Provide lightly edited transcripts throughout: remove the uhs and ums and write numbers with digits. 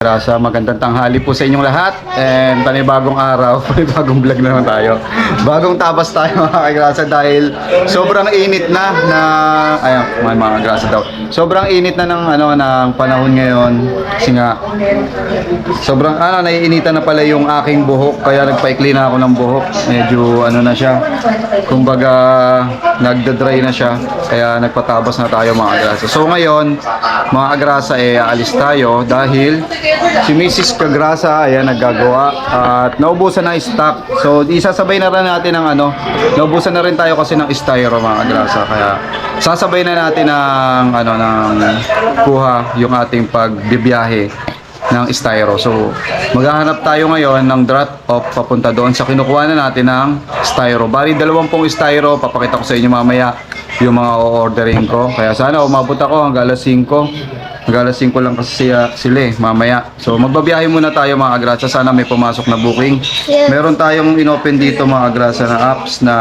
Rasa, magandang tanghali po sa inyong lahat and panibagong araw, panibagong vlog na naman tayo. Bagong tabas tayo mga kagrasa dahil sobrang init na ayun, mga kagrasa daw. Sobrang init na ng panahon ngayon kasi nga sobrang naiinitan na pala yung aking buhok kaya nagpaikli na ako ng buhok. Medyo na siya. Kumbaga nagda-dry na siya kaya nagpatabas na tayo mga kagrasa. So ngayon, mga kagrasa aalis tayo dahil si Mrs. Kagrasa, ayan, naggagawa at naubusan na stock. So, isasabay na rin natin ng naubusan na rin tayo kasi ng styro mga Kagrasa. Kaya, sasabay na natin ng kuha yung ating pagbibiyahe ng styro. So, maghahanap tayo ngayon ng drop-off papunta doon sa kinukuha na natin ng styro. Bali, 20 styro. Papakita ko sa inyo mamaya yung mga o-ordering ko. Kaya sana umabot ako hanggang alas 5. Hanggang alas 5 lang kasi sila mamaya. So magbabiyahe muna tayo mga Kagrasa. Sana may pumasok na booking. Meron tayong inopen dito mga Kagrasa na apps na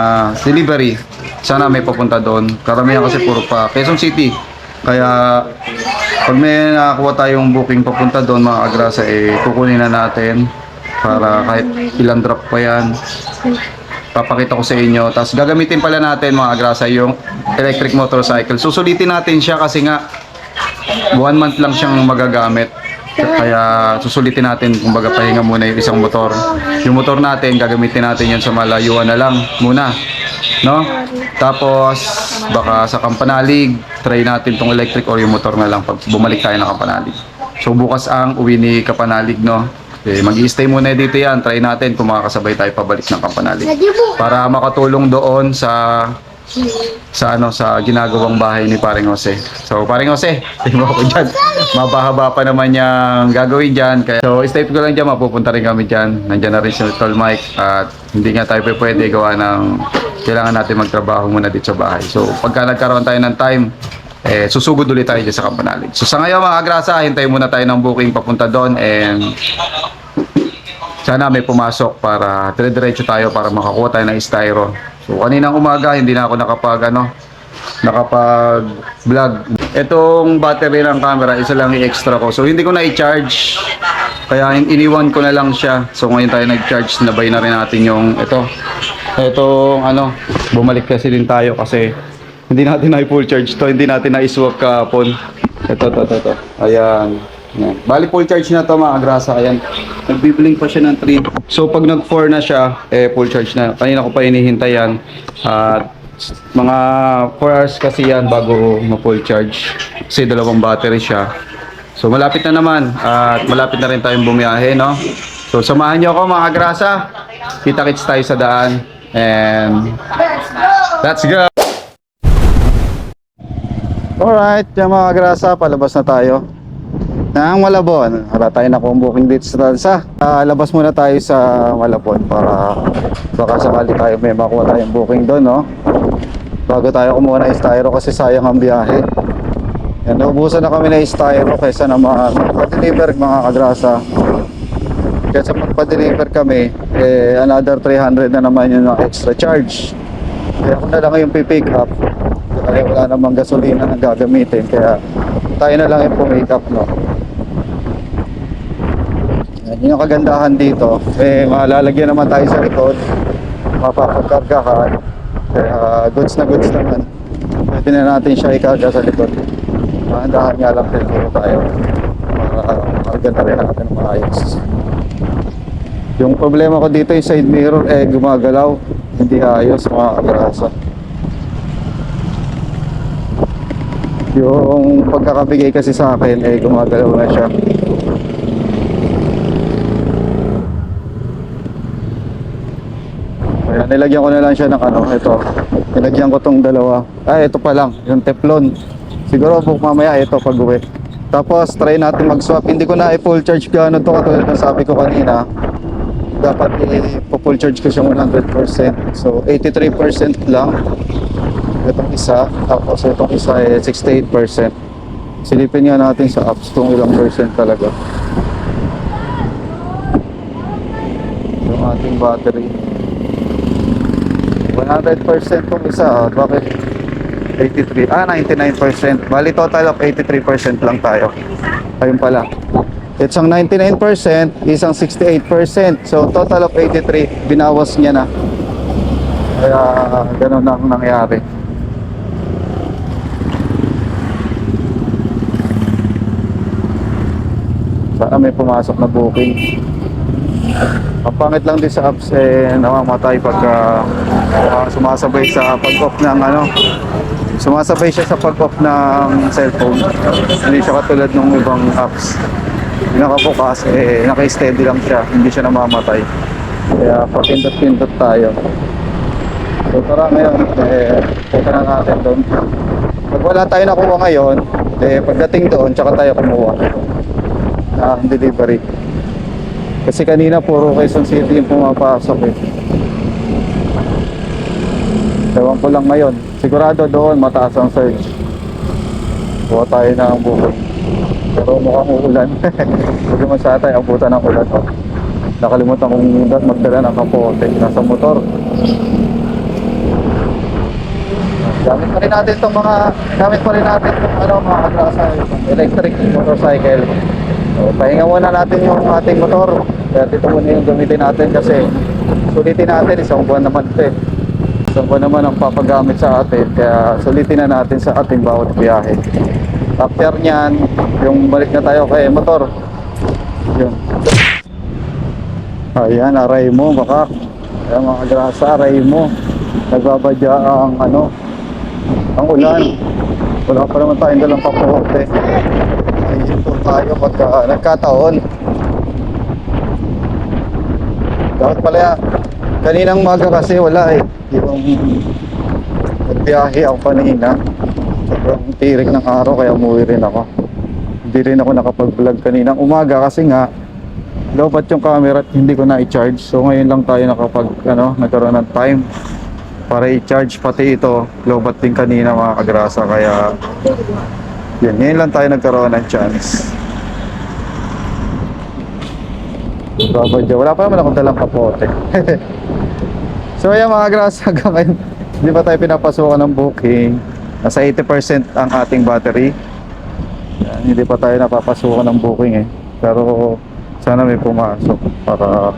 delivery. Sana may papunta doon. Karamihan kasi puro pa Quezon City. Kaya pag may nakakuha tayong booking papunta doon mga Kagrasa, kukunin na natin para kahit ilang drop pa yan. Papakita ko sa inyo. Tapos gagamitin pala natin mga Kagrasa yung electric motorcycle. Susulitin natin siya kasi nga 1 month lang siyang magagamit. Kaya susulitin natin, kumbaga pahinga muna yung isang motor. Yung motor natin, gagamitin natin yan sa malayuan na lang muna. No? Tapos, baka sa Kampanalig, try natin tong electric or yung motor na lang pag bumalik tayo ng Kampanalig. So, bukas ang uwi ni Kampanalig, no? Mag-i-stay muna dito yan. Try natin kung makakasabay tayo pabalik ng Kampanalig. Para makatulong doon sa ginagawang bahay ni Paring Jose. So, Paring Jose, tingnan mo ko dyan. Mabahaba pa naman yung gagawin dyan. Kaya, so, stay ko lang dyan, mapupunta rin kami dyan. Nandyan na rin si Tol Mike. At hindi nga tayo pwede gawa ng kailangan natin magtrabaho muna dito sa bahay. So, pagka nagkaroon tayo ng time, susugod ulit tayo dyan sa Kampanalig. So, sa ngayon mga Kagrasa, hintayin muna tayo ng booking papunta doon and sana may pumasok para dire-diretso tayo para makakuha tayo ng styro. So kaninang umaga hindi na ako nakapag-vlog. Itong battery ng camera, isa lang i-extra ko. So hindi ko na i-charge. Kaya iniwan ko na lang siya. So ngayon tayo nag-charge, nabay na rin natin yung itong bumalik kasi din tayo kasi hindi natin na full charge to, hindi natin na i-swap kahapon. Ito. Ayan. Yan. Bali full charge na to mga Kagrasa. Ayan. Nagbiblink pa siya ng 3. So pag nag 4 na siya, full charge na. Kanina ko pa hinihintay yan. At mga 4 hours kasi yan bago ma-full charge. Kasi dalawang battery siya. So malapit na naman. At malapit na rin tayong bumiyahe, no? So samahan niyo ako mga Kagrasa. Kita-kits tayo sa daan. And let's go! Alright, yung mga Kagrasa, palabas na tayo ng Malabon. Wala tayo na kung booking dito sa Tansa. Labas muna tayo sa Malabon para baka sakali tayo may makuha tayong booking doon, no? Bago tayo kumuha ng styro kasi sayang ang biyahe. Yan, naubusan na kami ng styro kaysa na magpa-deliver mga Kagrasa. Kaysa magpa-deliver kami, another 300 na naman yung extra charge. Kaya kung na lang yung pipick up, kaya wala namang gasolina na gagamitin, kaya tayo na lang yung pumick up, no? Yan yung kagandahan dito, malalagyan naman tayo sa likod, mapapagkargahan, kaya goods na goods naman, pwede na natin siya ikarga sa likod. Mahandahan nga lang siguro tayo para makarga na rin natin ng maayos. Yung problema ko dito yung side mirror gumagalaw, hindi ayos mga Kagrasa. Yung pagkakabigay kasi sa akin gumagalaw na siya. Kaya nilagyan ko na lang siya ng ito. Nilagyan ko tong dalawa. Ito pa lang, yung Teflon. Siguro mamaya ito pag uwi. Tapos try natin mag-swap. Hindi ko na i-full charge gano'n to katulad ng sabi ko kanina. Dapat i-full charge ko siya 100%. So 83% lang itong isa. Tapos itong isa 68%. Silipin nga natin sa apps kung ilang percent talaga yung ating battery. 100% itong isa. Bakit 83? 99%. Bali total of 83% lang tayo. Ayun pala. Isang 99%, isang 68%. So total of 83, binawas niya na. Kaya ganun ang nangyari. Sana may pumasok na booking. Ang pangit lang din sa apps namamatay pagka sumasabay sa pag-off ng sumasabay siya sa pag-off ng cellphone. Hindi siya katulad ng ibang apps. Nakabukas, naka-steady lang siya, hindi siya namamatay. Kaya papindot-pindot tayo. So tara ngayon, punta na natin doon. Pag wala tayo nakuha ngayon, pagdating doon, tsaka tayo kumuha ng delivery. Kasi kanina puro Quezon City yung pumapasok Ewan ko lang ngayon. Sigurado doon mataas ang surge. Kuha tayo ng booking. Pero mukhang uulan. Huwag naman sa tayo abutan ng ulan. Nakalimutan kong magdala ng kapote. Nasa motor. Gamit pa rin natin itong mga mga kagrasa, electric motorcycle. So, pahinga muna natin yung ating motor. Kaya dito muna yung gamitin natin kasi sulitin natin, isang buwan naman ito Isang buwan naman ang papagamit sa atin. Kaya sulitin na natin sa ating bawat biyahe. After nyan, yung balik na tayo kay motor. Yun. Ayan, aray mo baka. Ayan mga grasa, aray mo. Nagbabadya ang ulan. Wala pa naman tayong dalang papote. Ihinto tayo pagka nagkataon. Dapat pala kaninang maga kasi wala yung nagbiyahe ako kanina. Sobrang tirik ng araw kaya umuwi rin ako. Hindi rin ako nakapag-vlog kaninang umaga kasi nga lobat yung camera at hindi ko na i-charge. So ngayon lang tayo nagkaroon ng time para i-charge. Pati ito lobat din kanina mga kagrasa. Kaya yun, ngayon lang tayo nagkaroon ng chance. Wala pa naman akong dalang kapote. So ayan mga grasa, hanggang ngayon hindi pa tayo pinapasukan ng booking. Nasa 80% ang ating battery. Yan, hindi pa tayo napapasukan ng booking Pero sana may pumasok para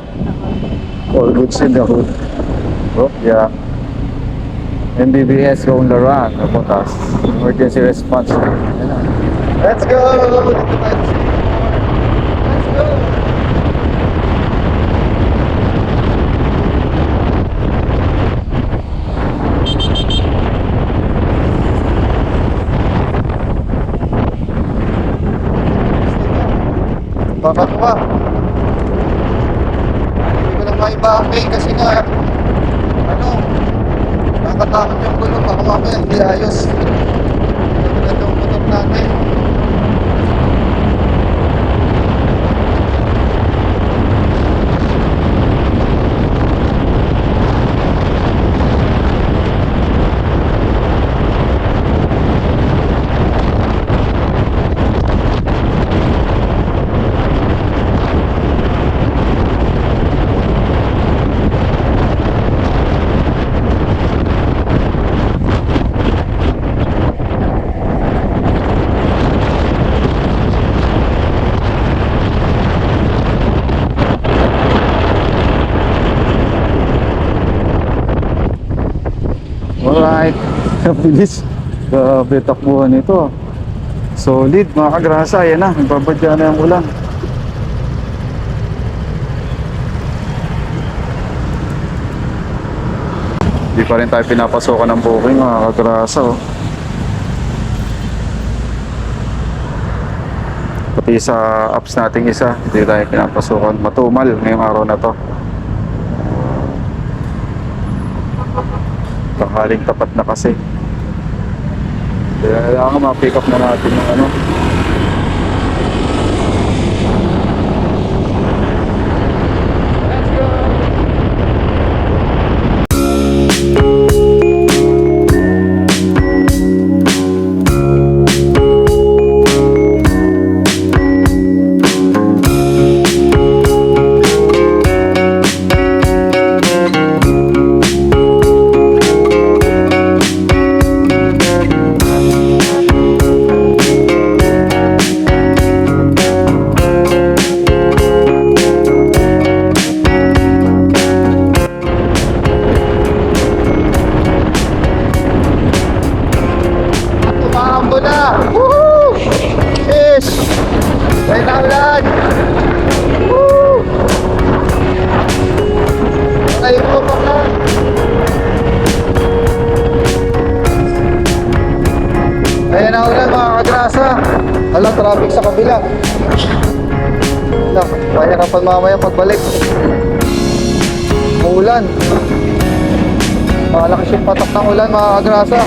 all goods in the hood. Oh, yeah. MBBS going Laran, Butas. Emergency response. Let's go! Let's go! Kakatuwa. Hindi ko lang maibahagi kasi nga nakatakot yung gulong. Baka mamaya hindi ayos. Ito yung motor natin. Alright, bilis. Grabe takbuhan nito. Solid mga kagrasa. Ayan na, nagbabadya na yung ulan. Hindi pa rin tayo pinapasokan ng booking mga kagrasa Pati sa apps nating isa, hindi tayo pinapasokan. Matumal ngayong araw na to. Tanghaling tapat na kasi. Kaya kailangan ma-pick up na natin yung No, pahirapan mamaya pagbalik. Ulan. Malakas yung patak ng ulan mga kagrasa.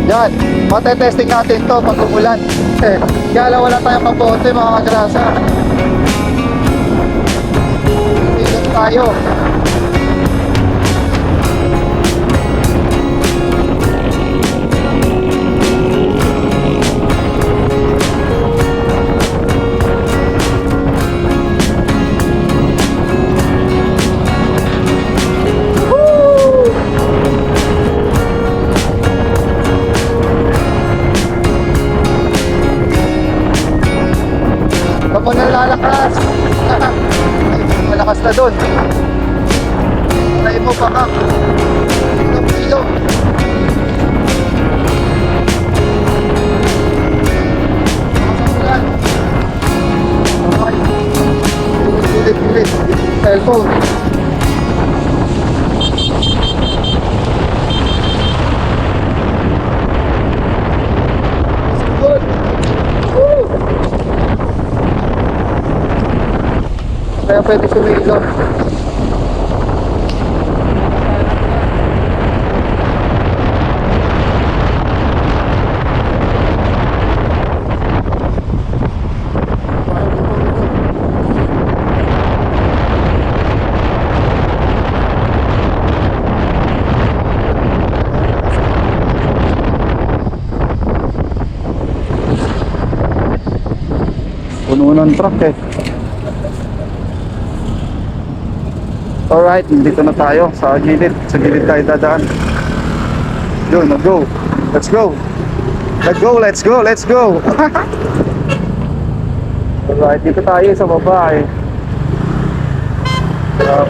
Yan, matetesting natin to pag umulan. Kaya lang wala tayong kapote mga kagrasa. Ilog tayo. Ako na lalakas. Malakas na doon. Try mo pa ka. Ilog. Ulit. Cellphone. Good. Woo! Kaya pwede sumilong. Puno ng truck eh. Alright, dito na tayo sa gilid. Sa gilid tayo dadaan. Yun, go. Let's go. Let's go. Alright, dito tayo sa baba eh.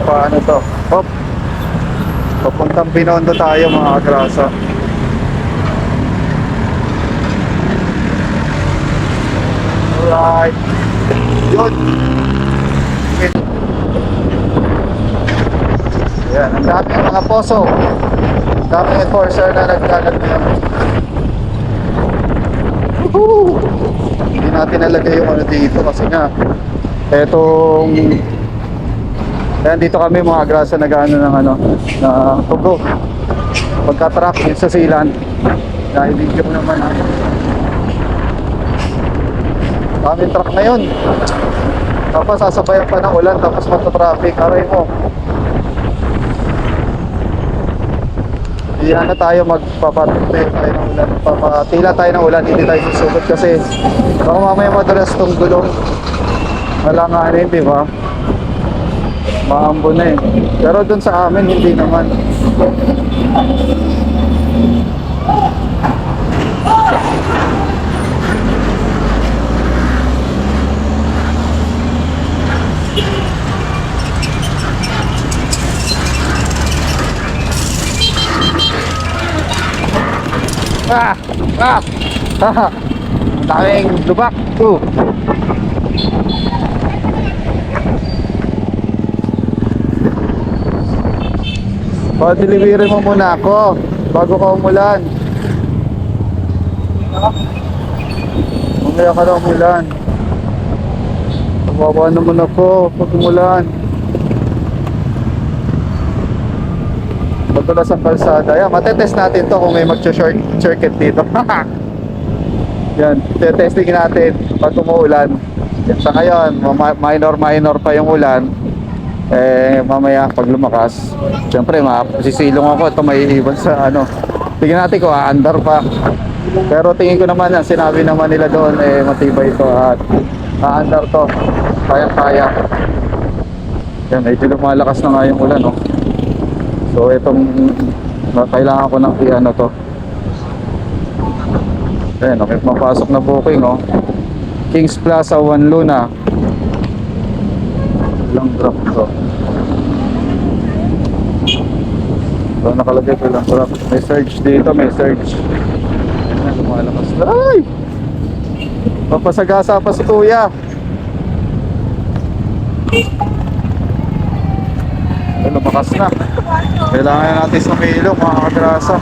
Paano to? Hop. Papuntang Binondo tayo mga kagrasa. Alright. Yun. Yan, ang daming mga poso. Ang daming enforcer na nagkalat na. Hindi natin nalagay yung ano dito kasi nga etong ayan, dito kami mga grasa nag-ano ng ano na tugo pagka-truck yun sa silan dahil video naman ha. Daming truck ngayon tapos sasabayan pa ng ulan tapos matatraffic aray mo. Hindi na tayo magpapatay tayo ng ulan. Papatila tayo ng ulan, hindi tayo susugod kasi baka mamaya madalas tong gulong. Wala nga rin, di ba? Maambo na eh. Pero dun sa amin, hindi naman. Ang daming lubak. Delivery mo muna ako bago ka umulan. Mamaya ka na umulan. Kawawa naman ako pag umulan. Matulas ang kalsada. Yan, matetest natin to kung may mag-short circuit dito. Yan, testing natin pag umuulan. Yan, sa ngayon, minor pa yung ulan. Eh, mamaya pag lumakas, siyempre masisilong ako. Ito may iwan sa ano. Tingnan natin kung aandar pa. Pero tingin ko naman, ang sinabi naman nila doon, eh, matibay ito at aandar to. Kaya-kaya. Yan, medyo lumalakas na nga yung ulan, no? So itong kailangan ko ng ano to. Ayan, okay, mapasok na booking oh. Kings Plaza 1 Luna. Ilang drop to. So nakalagay ko lang drop. May surge dito, may surge. Ayan, lumalakas na. Ay! Papasagasa pa si kuya. Ay, lumakas na. Kailangan natin sumilong mga kagrasa.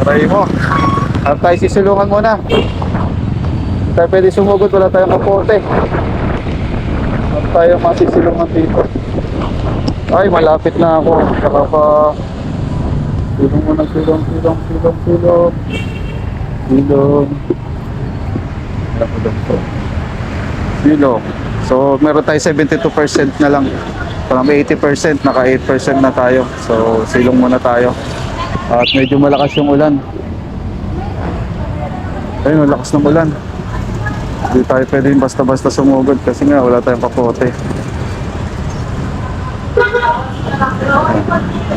Aray mo. At tayo sisilungan muna. tayo pwede sumugod, wala tayong kapote. Wala tayong masisilungan dito. Ay, malapit na ako. Saka pa silong mo ng silong. Silong. So meron tayo 72% na lang. Parang 80%, naka 8% na tayo. So silong muna tayo. At medyo malakas yung ulan. Ayun, lakas ng ulan. Hindi tayo pwedeng basta-basta sumugod kasi nga wala tayong kapote.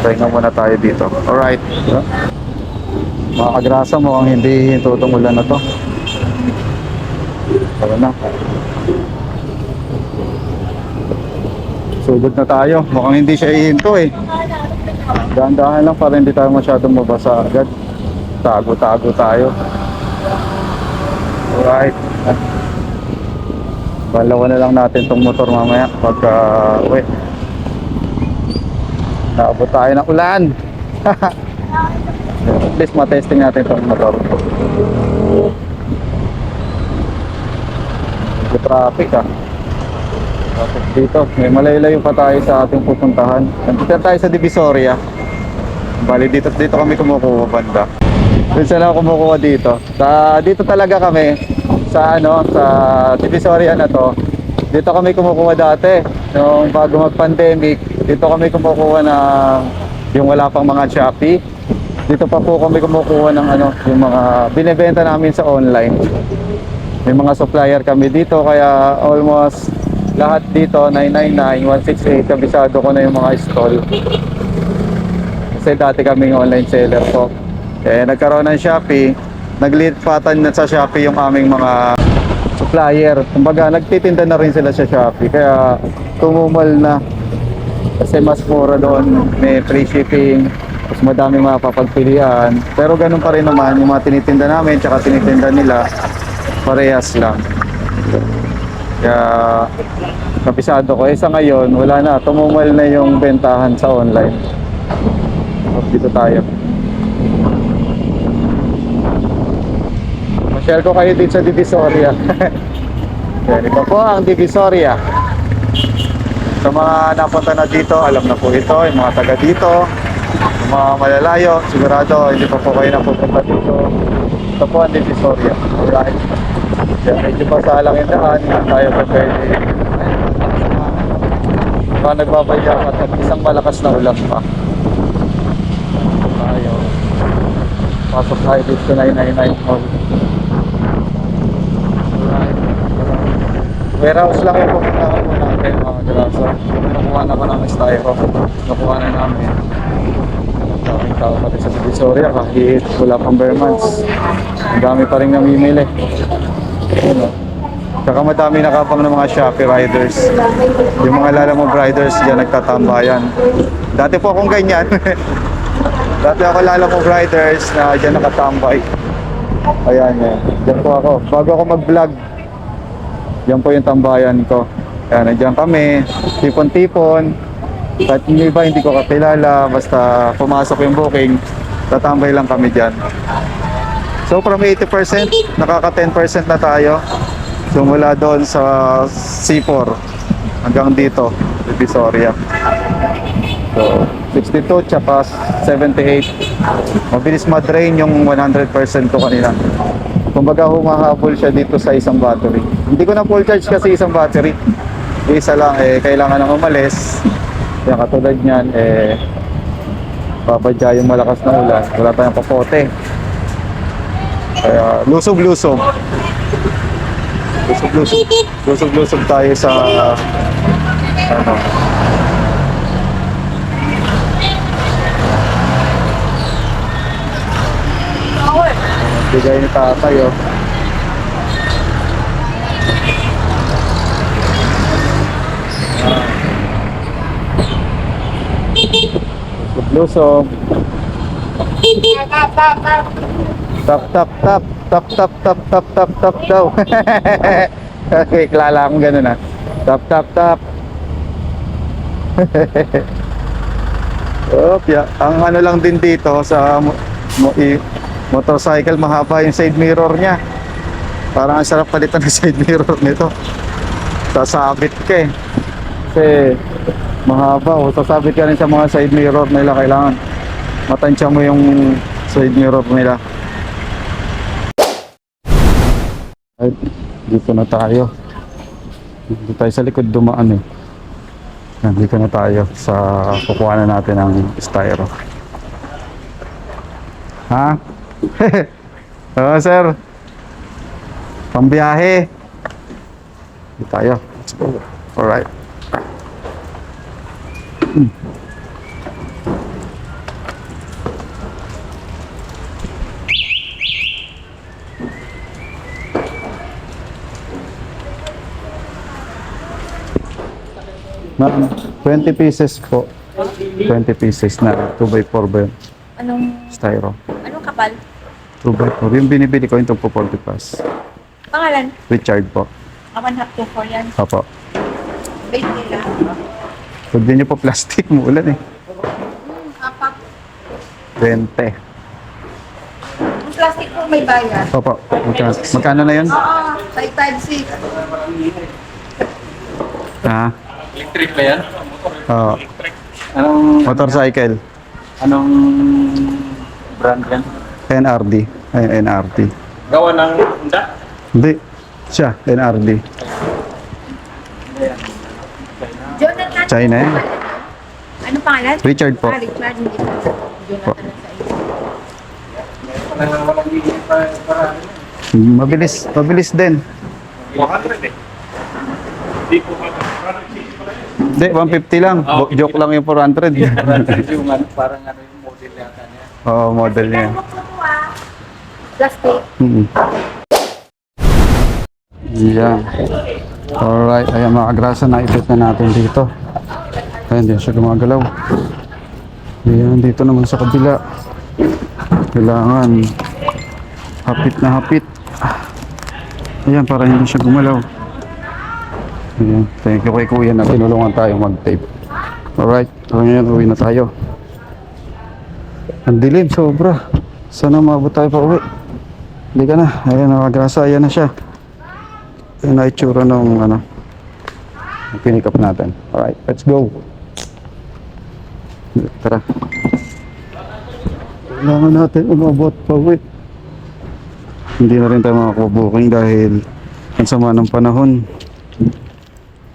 Pahinga muna tayo dito. Alright. Mga kagrasa mo ang hindi tutong ulan na to. Tara na. Sugod na tayo. Mukhang hindi siya ihinto eh. Dahan-dahan lang para hindi tayo masyadong mabasa agad. Tago-tago tayo. Alright. Balawan na lang natin tong motor mamaya pagka uwi. Naabot tayo ng ulan. At least matesting natin tong motor. May traffic Traffic dito. May malayo-layo pa tayo sa ating pupuntahan. Nandito tayo sa Divisoria. Bali dito kami kumukuha banda. Minsan ako kumukuha dito. Dito talaga kami sa sa Divisoria na to. Dito kami kumukuha dati nung bago mag-pandemic. Dito kami kumukuha ng yung wala pang mga Shopee. Dito pa po kami kumukuha ng yung mga binebenta namin sa online. May mga supplier kami dito kaya almost lahat dito 999, 168 kabisado ko na yung mga stall. Kasi dati kaming online seller po. Nagkaroon ng Shopee, naglipatan na sa Shopee yung aming mga supplier. Kumbaga, nagtitinda na rin sila sa Shopee. Kaya tumumal na. Kasi mas mura doon, may free shipping, mas madaming mapapagpilian. Pero ganun pa rin naman, yung mga tinitinda namin, tsaka tinitinda nila, parehas lang. Kaya, kabisado ko. Sa ngayon, wala na. Tumumal na yung bentahan sa online. Dito tayo. Share ko kayo dito sa Divisoria. Yan, ito po ang Divisoria. Sa mga napunta na dito, alam na po ito, yung mga taga dito, yung mga malalayo, sigurado hindi pa po kayo napupunta dito. Ito po ang Divisoria. Alright. Yan, medyo masalang yung daan, tayo pa pwede. Mga nagbabayaan at isang malakas na ulan pa. Tayo. Pasok tayo dito sa 999 Mall. Warehouse lang yung pupuntahan po natin mga grasa. Nakuha na ko ng styro. Nakuha na namin. Daming tao pati sa Divisoria kahit wala pang bare months. Ang dami pa rin namimili. Saka madami nakapang ng mga Shopee riders. Yung mga Lalamove riders dyan nagtatambayan. Dati po akong ganyan. Dati ako Lalamove riders na dyan nakatambay. Ayan yan. Dyan po ako. Bago ako mag-vlog, yan po yung tambayan ko. Kaya nandiyan kami, tipon-tipon. Kahit yung iba hindi ko kakilala, basta pumasok yung booking, tatambay lang kami dyan. So from 80%, nakaka 10% na tayo. So mula doon sa C4 hanggang dito, Divisoria. So 62 tsaka 78. Mabilis ma-drain yung 100% ko kanina. Kumbaga humahabol siya dito sa isang battery. Hindi ko na full charge kasi isang battery. Isa lang kailangan nang umalis. Kaya katulad niyan papadya yung malakas na ulan. Wala tayong kapote. Kaya lusob-lusob. Lusob-lusob tayo sa bigay ni tatay Lusob. Tap daw. Okay, klala akong ganun Tap. Ang ano lang din dito sa motorcycle, mahaba yung side mirror niya. Parang ang sarap palitan ng side mirror nito. Sasabit ka eh. Kasi mahaba o sasabit ka rin sa mga side mirror nila. Kailangan matansya mo yung side mirror nila. Ay, dito na tayo. Dito tayo sa likod dumaan eh. Nandito na tayo sa kukuha na natin ng styro. Ha? Oo, sir. Pambiyahe. Dito tayo. Let's go. Alright. Ma'am, 20 pieces po. 20 pieces na 2x4 ba yun? Anong Styro. kapal? 2x4. Yung binibili ko yung tungpo 40 plus. Pangalan? Richard po. Aman hap to for yan. Opo. Bait nila. Huwag din niyo po plastic. Muulan eh. Apak. 20. Yung plastic po may bayad. Opo. Magkano na yun? Oo, 556. Ha? Electric ba yan? Oo. Anong Motorcycle. anong brand yan? NRD. Ay, NRD. Gawa ng Honda? Hindi. Siya. NRD. Jonathan. China yan. Anong pangalan? Richard po. Richard. Hindi po. Jonathan ang sa iyo. Walang hihingin para Mabilis. Mabilis din. 400 eh. Hindi po ba? Parang sige pala yun. Hindi, 150 lang. Joke lang yung 400. Yung ano, parang ano yung model yata niya. Oo, model niya. Plastic. Yeah. Alright, ayan mga kagrasa, naipit na natin dito. Ayan, hindi siya gumagalaw. Ayan, dito naman sa kabila. Kailangan hapit na hapit. Ayan, para hindi siya gumalaw. Ayan, thank you kay kuya na tinulungan tayo mag-tape. Alright, so ngayon uwi na tayo. Ang dilim, sobra. Sana maabot tayo pa uwi. Hindi ka na, ayan mga kagrasa, ayan na siya. Yung naitsura nung ano, pinick up natin. Alright, let's go. Tara. Kailangan natin umabot pa uwi. Hindi na rin tayo makakubuking dahil ang sama ng panahon.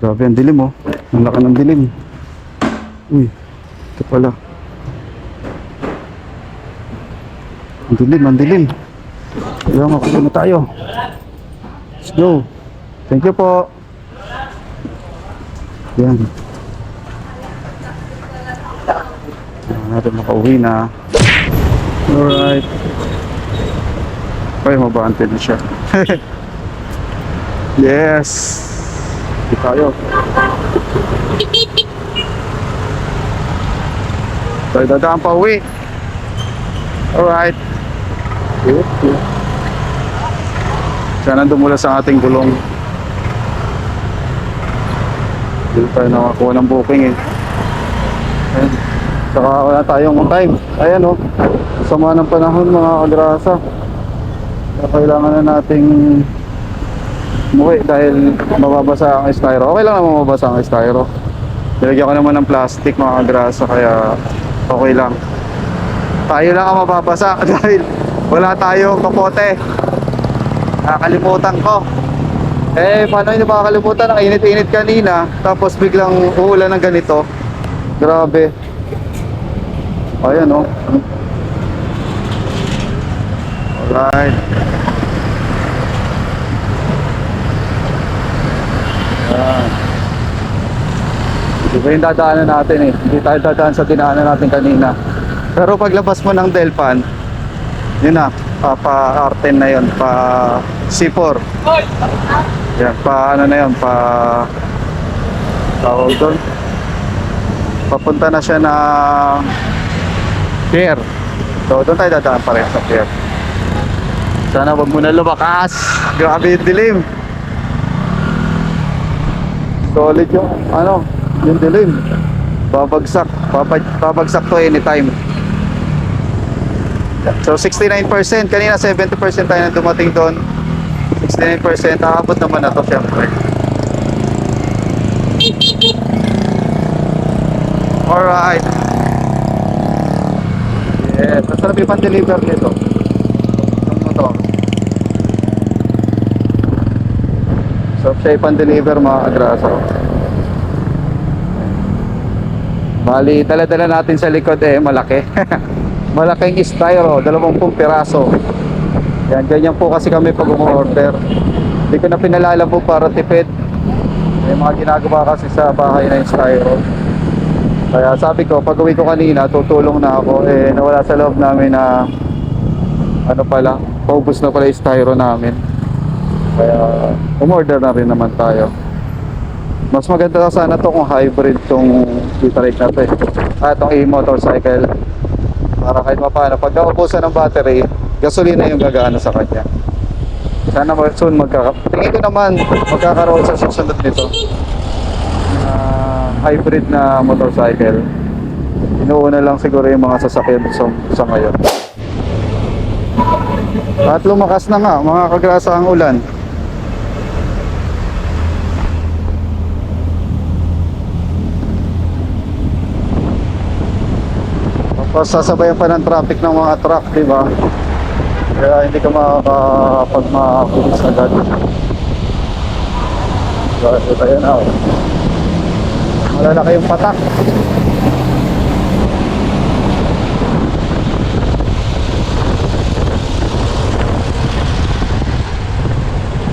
Grabe ang dilim oh. Ang laki ng dilim. Uy, ito pala. Ang dilim, ang dilim. Kailangan makakuha na tayo. Let's go. Thank you po. Yan. Kailangan natin makauwi na. Alright. Ay, mabante na siya. Yes. Hindi tayo. Tayo dadaan pa uwi. Alright. Okay. Sana dumula sa ating gulong. Hindi tayo nakakuha ng booking eh. Ayan. Saka wala tayong on time. Ayan oh. Sama ng panahon mga kagrasa. Kailangan na nating umuwi dahil mababasa ang styro. Okay lang naman mababasa ang styro. Nilagyan ko naman ng plastic mga kagrasa kaya okay lang. Tayo lang ang mababasa dahil wala tayong kapote. Nakakalimutan ko. Eh, paano hindi makakalimutan? Ang init-init kanina, tapos biglang uulan ng ganito. Grabe. Ayan, oh. Alright. Ayan. Ito yung dadaanan natin eh. Hindi tayo dadaan sa dinaanan natin kanina. Pero paglabas mo ng Delpan, yun na, pa R10 na yun, pa C4. Yan, pa ano na yun, pa tawag doon. Papunta na siya na pier. So doon tayo dadaan pa rin sa pier. Sana wag mo na lumakas. Grabe yung dilim. Solid yung ano, yung dilim. Babagsak, babagsak to anytime. So 69%, kanina 70% tayo na dumating doon. 69%, aabot naman na to syempre. Alright. Yes, masarap yung pan-deliver nito. Yung motor. So, siya yung pan-deliver mga kagrasa. Bali, dala-dala natin sa likod malaki. Malaking styro, 20 piraso. Yan, ganyan po kasi kami pag umorder. Hindi ko na pinalala po para tipid. May mga ginagawa kasi sa bahay na yung styro. Kaya sabi ko, pag uwi ko kanina, tutulong na ako. Nawala sa loob namin na paubos na pala yung styro namin. Kaya umorder na rin naman tayo. Mas maganda sana to kung hybrid tong e-trike na to itong e-motorcycle. Para kahit mapano, pag naubusan ng battery, gasolina yung gagana sa kanya. Sana soon tingin ko naman magkakaroon sa susunod nito hybrid na motorcycle. Inuuna lang siguro yung mga sasakyan sa ngayon. At lumakas na nga mga kagrasa ang ulan. Tapos sasabayan pa ng traffic ng mga truck, di ba? Kaya hindi ka makakapag-mapulis agad. So, ito yun na. Malalaki yung patak.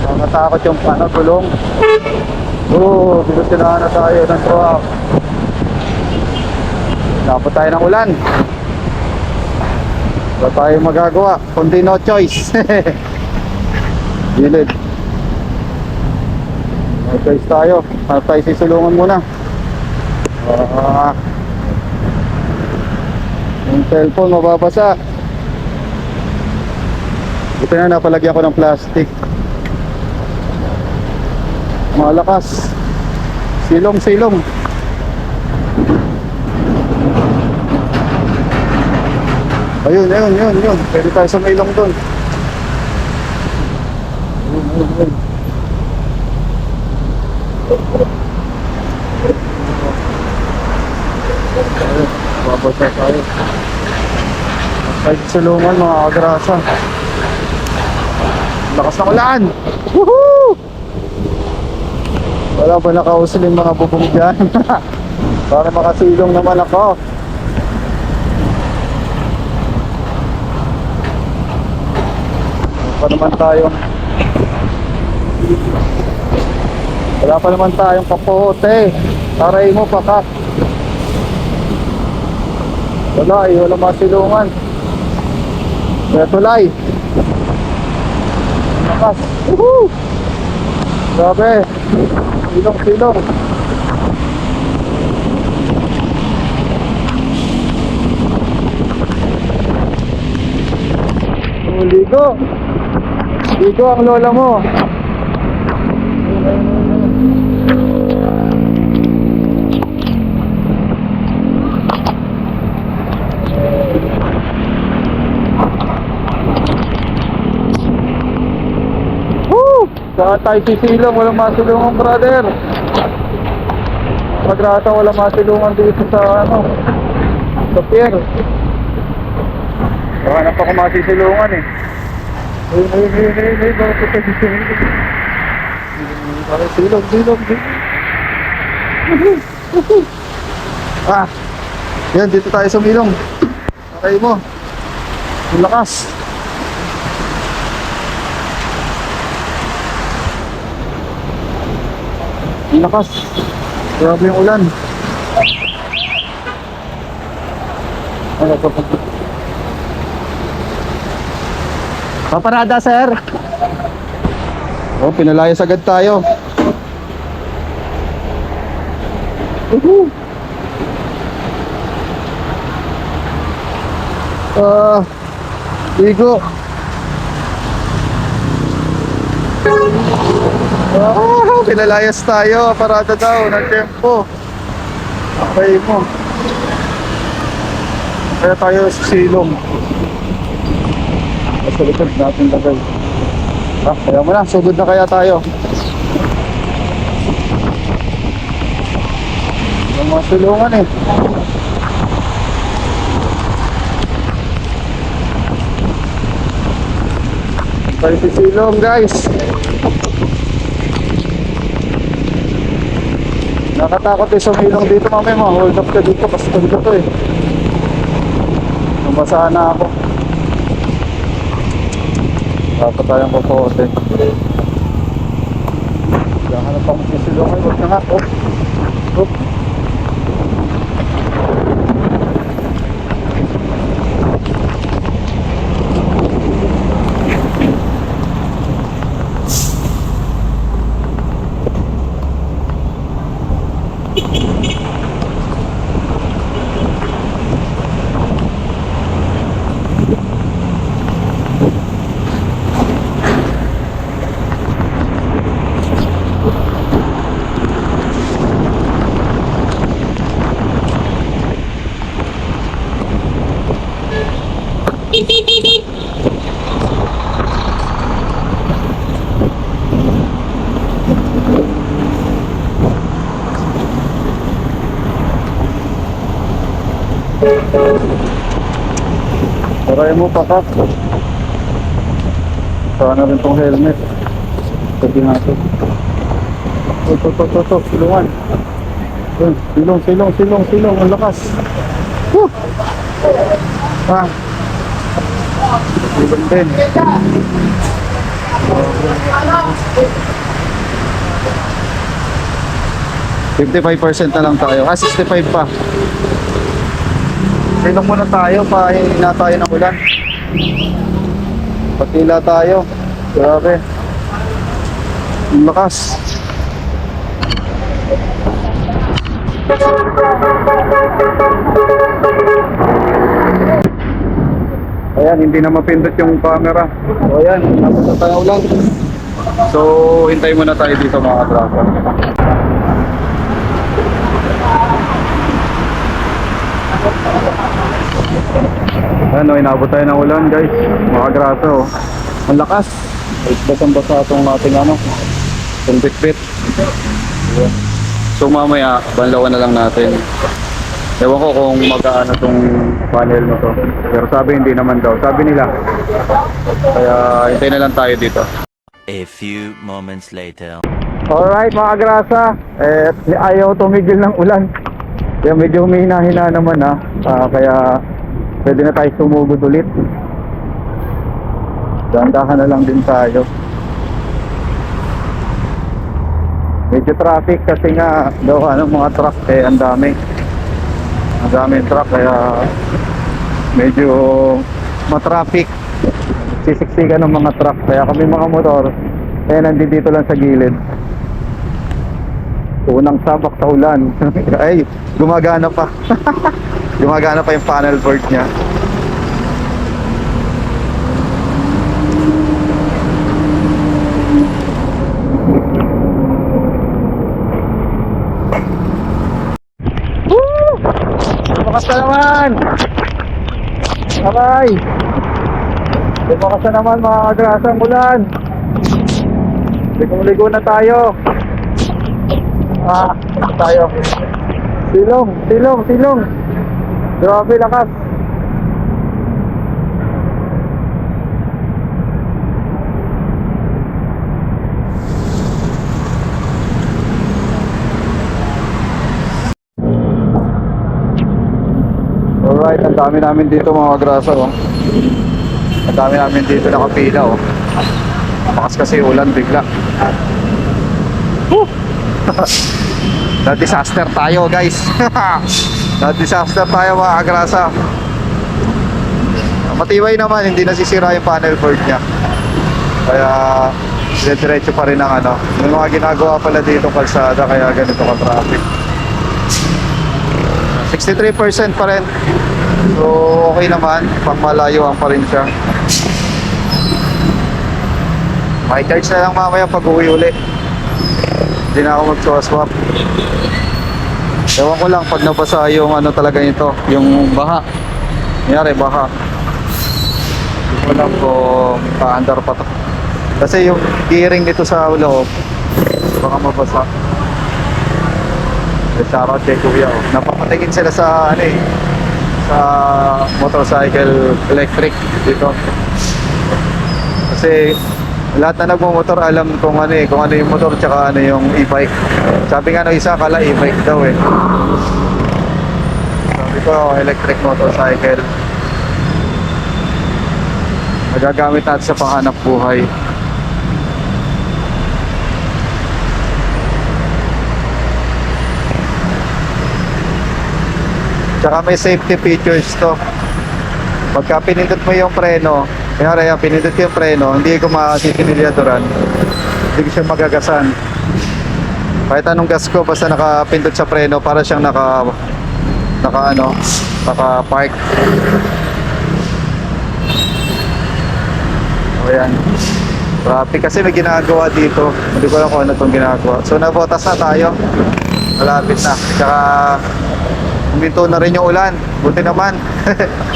Nakatakot yung gulong. Binusilahan na tayo ng truck. Dapat tayo ng ulan. Wala tayong magagawa kundi no choice. Gilid. No choice tayo. Hanap tayo sisulungan muna. Yung cellphone mababasa. Ito na, napalagyan ko ng plastic. Malakas. Silong. Ayun. Pwede tayo sa may ilong doon. Ayun. Babasa tayo. Kahit sulungan mga kagrasa. Lakas ng ulan. Woohoo! Wala ba nakausil yung mga bubong dyan? Para makasilong naman ako. Wala pa naman tayong kapote. Taray mo pakat. Wala masilungan. Kaya tulay. Lakas. Woohoo! Grabe. Silong. Ligo ang lola mo. Saan tayo sisilong? Walang masilungan, brother. Magrata, walang masilungan dito sa sa pier. Hanap ako masisilungan Ayun, bakit ito sisilong? Silong. Yan, dito tayo sa milong. Taray mo. Ang lakas. Ang lakas. Grabe yung ulan. Paparada, sir. Pinalayas agad tayo. Ligo. Pinalayas tayo. Parada daw ng tempo. Okay mo. Kaya tayo sa silong. Sa likod natin lagay. Kaya mo na, sugod na kaya tayo. Yung mga silungan eh. Tayo si silong guys. Nakatakot eh sumilong dito mamaya, ma-hold up ka dito kasi ko to eh. Nabasaan na ako. Dapat tayong kukote. Hanap akong sisilungan, huwag na nga. Oh. Try mo pa ka. Sana rin tong helmet. Sabi natin. Ito, silungan. Silong, ang lakas. Woo! Ah. Silong din. %55 na lang tayo. 65 pa. Silong muna tayo, pahina tayo ng ulan. Patila tayo. Grabe. Ang lakas. Ayan, hindi na mapindot yung camera. So ayan, napunta tayo ulan. So, hintay muna tayo dito mga driver. Ano, inabot tayo ng ulan guys. Mga grasa oh. Ang lakas. Basang-basa itong ating ano, itong bit-bit. So mamaya, banlawan na lang natin. Ewan ko kung mag-aano itong panel na to. Pero sabi hindi naman daw. Sabi nila. Kaya hintay na lang tayo dito. A few moments later. Alright mga grasa. Ayaw tumigil ng ulan. Kaya medyo humihina-hina naman ha. Kaya pwede na tayo sumugod ulit. Dandahan na lang din tayo. Medyo traffic kasi nga daw mga truck ang dami. Ang daming truck kaya medyo matraffic. Sisiksikan ng mga truck. Kaya kami mga motor nandito lang sa gilid. Unang sabak sa ulan. Ay, gumagana pa. Gumagana pa yung panel board niya. Woo! Lumakas na naman! Aray! Lumakas na naman mga kagrasang ulan! Ligong-ligo na tayo! Tayo. Silong. Grabe lakas. Alright, ang dami namin dito mga grasa oh. Ang dami namin dito nakapila oh. Bakas kasi ulan bigla. Na-disaster tayo guys. Na-disaster tayo mga kagrasa. Matibay naman, hindi nasisira yung panel board nya. Kaya diretso pa rin ang ano. May mga ginagawa pala dito kalsada kaya ganito ka traffic. 63% pa rin. So okay naman, pang malayuan pa rin siya. May charge na lang mamaya pag uwi uli. Hindi na ako mag-swap. Ewan ko lang pag nabasa yung ano talaga nito, yung baha. Nangyari baha. Hindi ko lang kung paandar pa to. Kasi yung gearing nito sa loob, baka mabasa. Shoutout kay Kuya. Oh. Napapatingin sila sa ano eh, sa motorcycle electric dito. Kasi lahat na nagmumotor alam kung ano eh, kung ano yung motor tsaka ano yung e-bike. Sabi nga ng isa, kala e-bike daw eh. Sabi ko, electric motorcycle. Nagagamit natin sa panghanap buhay. Tsaka may safety features to. Pagka pinindot mo yung preno, kaya pinindot ko yung preno, hindi ko masisinilyaduran. Hindi ko siya magagasan. Kahit anong gas ko, basta nakapindot sa preno, para siyang naka-park. O yan. Traffic kasi may ginagawa dito. Hindi ko alam kung ano itong ginagawa. So nabotas na tayo. Malapit na. Tsaka huminto na rin yung ulan. Buti naman.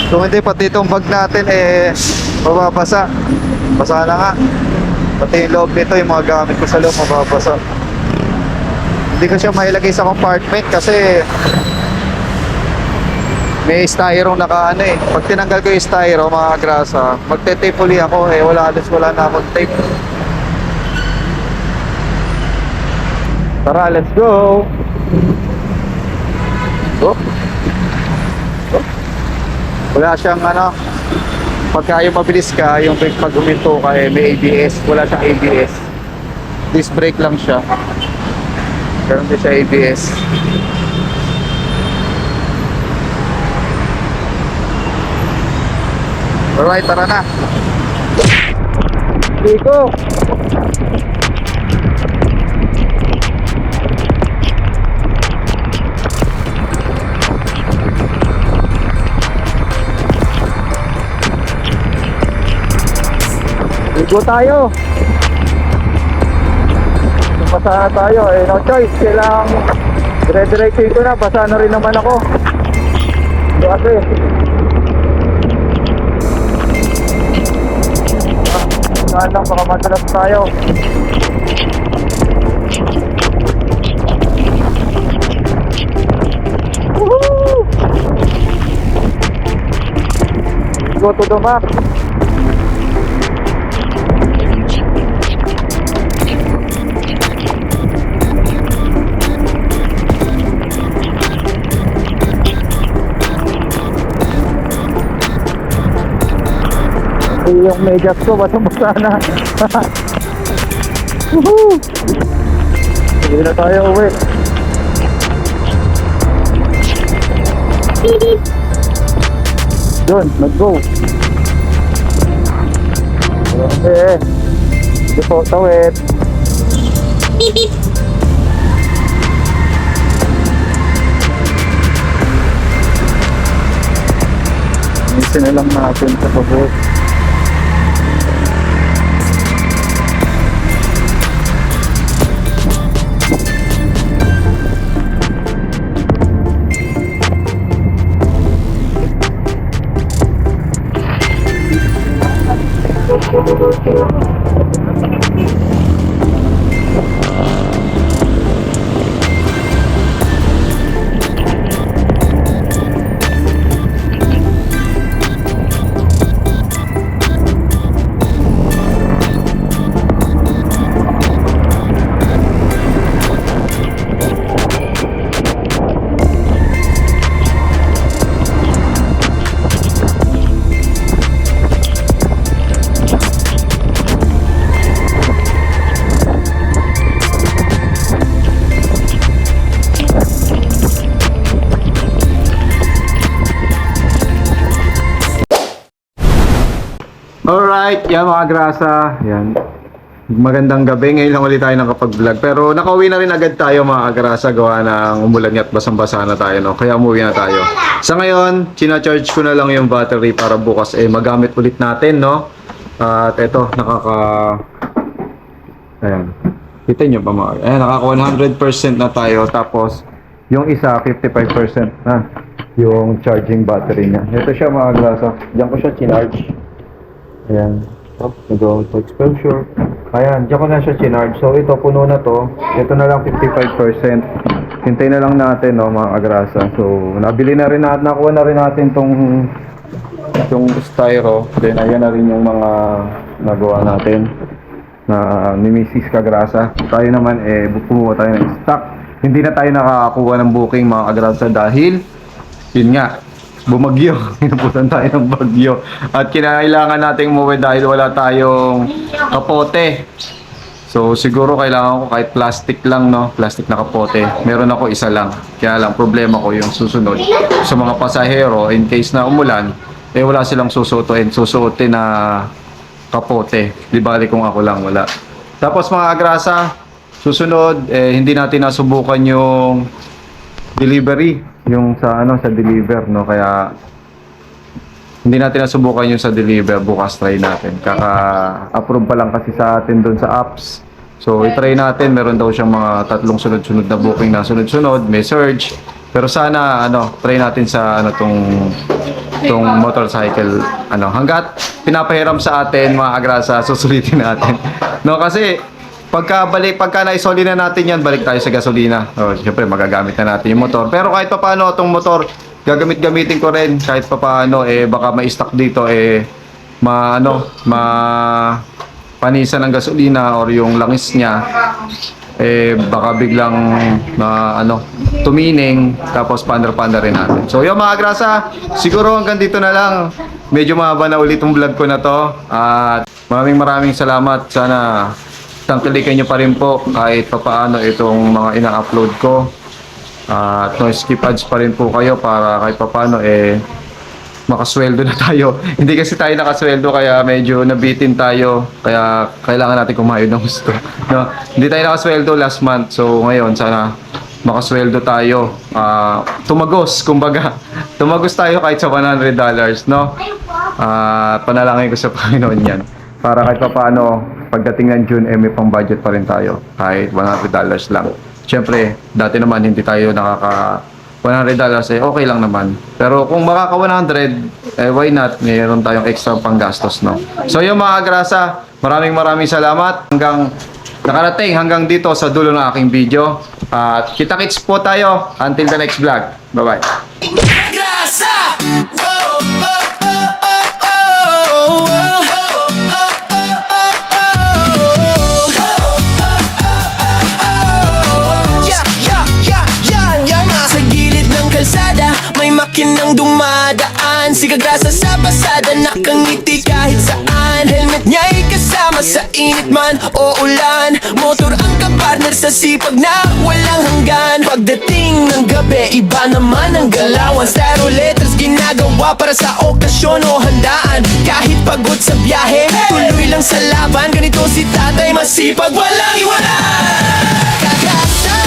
Kung hindi, pati itong bag natin mababasa. Basa na nga. Pati yung loob nito, yung mga gamit ko sa loob, mababasa. Hindi ko siya mailagay sa compartment kasi may styro naka ano eh. Pag tinanggal ko yung styro, mga grasa, magte-tape uli ako wala na akong tape. Tara, let's go! Oh. Wala siyang ano, pagka yung mabilis ka, yung pag huminto ka may ABS. Wala siyang ABS. Disc brake lang siya. Pero hindi siya ABS. Alright, tara na. Kiko! Ligo tayo. Basa tayo no choice. Kailangan dire-diretso ito na. Basa na rin naman ako. Ito kasi saan lang baka madalas tayo. Woohoo! Go to the max. Yung megas ko basang-basa na. Woohoo! Sige na tayo uwi. Doon, let's-go. Okay. Hindi po tawid. Isin na lang natin sa pabot. Alright, yan mga grasa. Yan. Magandang gabi. Ngayon lang ulit tayo nakapag-vlog. Pero nakauwi na rin agad tayo mga grasa. Gawa ng umulan at basang-basa na tayo. No? Kaya umuwi na tayo. Sa ngayon, charge ko na lang yung battery para bukas magamit ulit natin. No? At eto, ayan. Kita nyo ba mga? Ayan, nakaka 100% na tayo. Tapos, yung isa, 55% na. Yung charging battery niya. Ito siya mga grasa. Diyan ko siya chinarge. Ayan. Nag-out exposure. Ayan, diyan ko na siya chinarge. So ito, puno na to. Ito na lang 55%. Hintay na lang natin, no, mga agrasa. So, nabili na rin natin, nakuha na rin natin itong styro. Then, ayan na rin yung mga nagawa natin na ni Mrs. Kagrasa. Tayo naman, kumuha tayo ng stock. Hindi na tayo nakakakuha ng booking, mga agrasa, dahil, yun nga, bumagyo. Inabutan tayo ng bagyo. At kinailangan nating umuwi dahil wala tayong kapote. So siguro kailangan ko kahit plastic lang, no? Plastic na kapote. Meron ako isa lang. Kaya lang problema ko yung susunod sa mga pasahero in case na umulan, wala silang susuotin na kapote. Di bali kung ako lang wala. Tapos mga agrasa, susunod hindi natin nasubukan yung delivery. Yung sa deliver, no, kaya hindi natin nasubukan yung sa deliver. Bukas try natin, kaka-approve pa lang kasi sa atin doon sa apps. So i-try natin, meron daw siyang mga 3 sunod-sunod na booking na sunod-sunod, may surge. Pero sana try natin sa tong motorcycle, hangga't pinapahiram sa atin, mga agrasa, susulitin natin. No, kasi pagka naisoli na natin yan, balik tayo sa gasolina. Siyempre, magagamit na natin yung motor. Pero kahit pa paano, itong motor, gamitin ko rin. Kahit pa paano, baka ma-stock dito, panisan ng gasolina or yung langis niya, baka biglang tumining, tapos paandar rin natin. So, yung mga grasa, siguro hanggang dito na lang. Medyo mahaba na ulit yung vlog ko na to. At maraming salamat. Sana tangkilikan nyo pa rin po kahit papaano itong mga ina-upload ko. At no skip ads pa rin po kayo para kahit papaano makasweldo na tayo. Hindi kasi tayo nakasweldo kaya medyo nabitin tayo. Kaya kailangan natin kumayod ng gusto. No? Hindi tayo nakasweldo last month. So ngayon sana makasweldo tayo. Tumagos, kumbaga. Tumagos tayo kahit sa $100, no? Panalangin ko sa Panginoon yan. Para kahit pa paano, pagdating ng June, may pang budget pa rin tayo. Kahit $100 lang. Siyempre, dati naman hindi tayo nakaka $100, okay lang naman. Pero kung makaka 100, why not? Mayroon tayong extra panggastos, no? So yung mga grasa, maraming salamat. Nakarating hanggang dito sa dulo ng aking video. At kita-kits po tayo until the next vlog. Bye-bye. May makinang dumadaan, si Kagrasa sa pasada, nakangiti kahit saan. Helmet niya'y kasama sa init man o ulan. Motor ang kapartner sa sipag na walang hanggan. Pagdating ng gabi, iba naman ang galawan. Styro letters ginagawa para sa okasyon o handaan. Kahit pagod sa biyahe, tuloy lang sa laban. Ganito si tatay, masipag, walang iwanan. Kagrasa,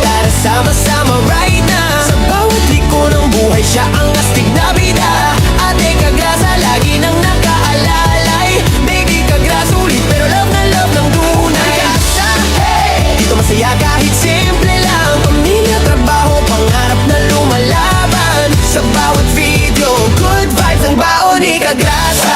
tara sama-sama right now. Sa bawat liko ng buhay, siya ang astig na bida. Ate Kagrasa, lagi nang nakaalalay. Baby Kagrasa, ulit pero love na love ng tunay. Kagrasa, hey! Dito masaya kahit simple lang. Pamilya, trabaho, pangarap na lumalaban. Sa bawat video, good vibes ang baon ni Kagrasa.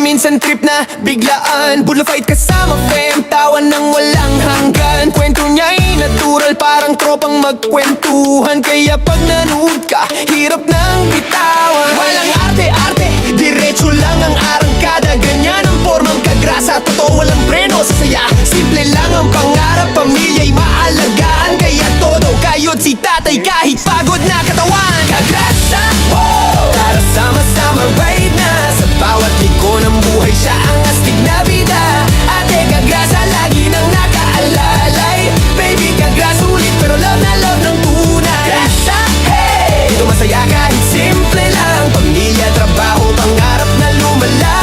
Minsan trip na biglaan, Bullafight kasama fam, tawan ng walang hanggan. Kwento niya'y natural, parang tropang magkwentuhan. Kaya pag nanood ka, hirap nang bitawan. Walang arte-arte, diretso lang ang arangkada. Ganyan ang formang Kagrasa, totoo walang preno sa saya. Simple lang ang pangarap, pamilya'y maalagaan. Kaya todo kayod si tatay kahit pagod na katawan. Kagrasa, wow! Tara sama-sama right na. Sa bawat liko ng buhay, siya ang astig na bida. Ate Kagrasa, lagi nang nakaalalay. Baby Kagrasa, ulit pero love na love ng tunay. Kagrasa, hey! Dito masaya kahit simple lang. Pamilya, trabaho, pangarap na lumalaban.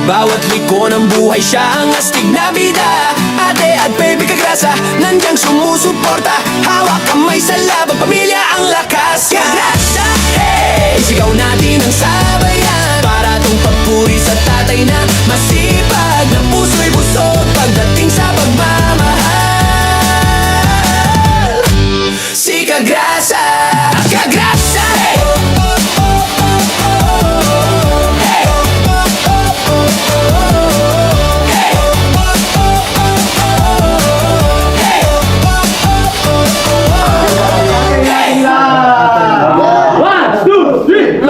bawat liko ng buhay siya ang astig na bida. Ate at baby Kagrasa, nandiyan sumusuporta. Hawak kamay sa laban, pamilya ang lakas. Kagrasa, hey! Sigaw natin ang sabayan para tong papuri sa tatay na masipag, na puso'y busog pagdating sa pagmamahal. Si Kagrasa, Kagrasa, hey! One, two, three.